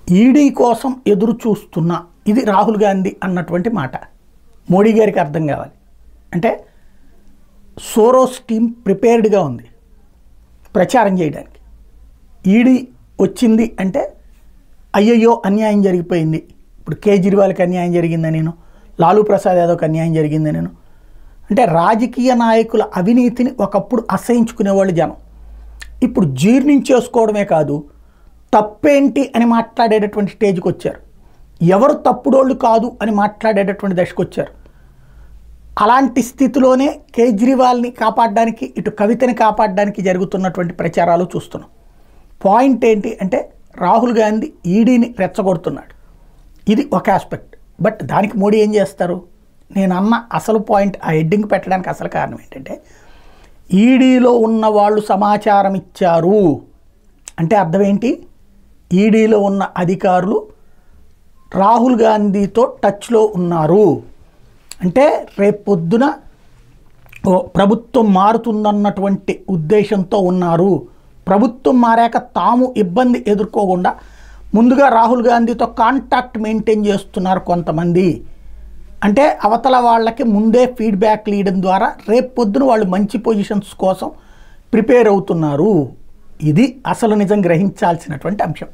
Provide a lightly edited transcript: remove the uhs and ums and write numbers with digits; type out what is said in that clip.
ED కోసం ఎదురు చూస్తున్నా, ఇది రాహుల్ గాంధీ అన్నటువంటి మాట మోడీ గారికి అర్థం కావాలి. అంటే సోరోస్ టీం ప్రిపేర్డ్గా ఉంది ప్రచారం చేయడానికి. ఈడీ వచ్చింది అంటే అయ్యయ్యో అన్యాయం జరిగిపోయింది, ఇప్పుడు కేజ్రీవాల్కి అన్యాయం జరిగిందని నేను, లాలూ ప్రసాద్ యాదవ్కి అన్యాయం జరిగిందని నేను, అంటే రాజకీయ నాయకుల అవినీతిని ఒకప్పుడు అసహించుకునేవాళ్ళు జనం. ఇప్పుడు జీర్ణించేసుకోవడమే కాదు, తప్పేంటి అని మాట్లాడేటటువంటి స్టేజ్కి వచ్చారు. ఎవరు తప్పుడోళ్ళు కాదు అని మాట్లాడేటటువంటి దశకు వచ్చారు. అలాంటి స్థితిలోనే కేజ్రీవాల్ని కాపాడడానికి, ఇటు కవితని కాపాడడానికి జరుగుతున్నటువంటి ప్రచారాలు చూస్తున్నాం. పాయింట్ ఏంటి అంటే రాహుల్ గాంధీ ఈడీని రెచ్చగొడుతున్నాడు, ఇది ఒక ఆస్పెక్ట్. బట్ దానికి మోడీ ఏం చేస్తారు? నేను అన్న అసలు పాయింట్, ఆ హెడ్డింగ్ పెట్టడానికి అసలు కారణం ఏంటంటే ఈడీలో ఉన్న వాళ్ళు సమాచారం ఇచ్చారు అంటే అర్థం ఏంటి? ఈడీలో ఉన్న అధికారులు రాహుల్ గాంధీతో టచ్లో ఉన్నారు అంటే రేపొద్దున ప్రభుత్వం మారుతుందన్నటువంటి ఉద్దేశంతో ఉన్నారు. ప్రభుత్వం మారాక తాము ఇబ్బంది ఎదుర్కోకుండా ముందుగా రాహుల్ గాంధీతో కాంటాక్ట్ మెయింటైన్ చేస్తున్నారు కొంతమంది. అంటే అవతల వాళ్ళకి ముందే ఫీడ్బ్యాక్ ఇవ్వడం ద్వారా రేపొద్దున వాళ్ళు మంచి పొజిషన్స్ కోసం ప్రిపేర్ అవుతున్నారు. ఇది అసలు నిజం గ్రహించాల్సినటువంటి అంశం.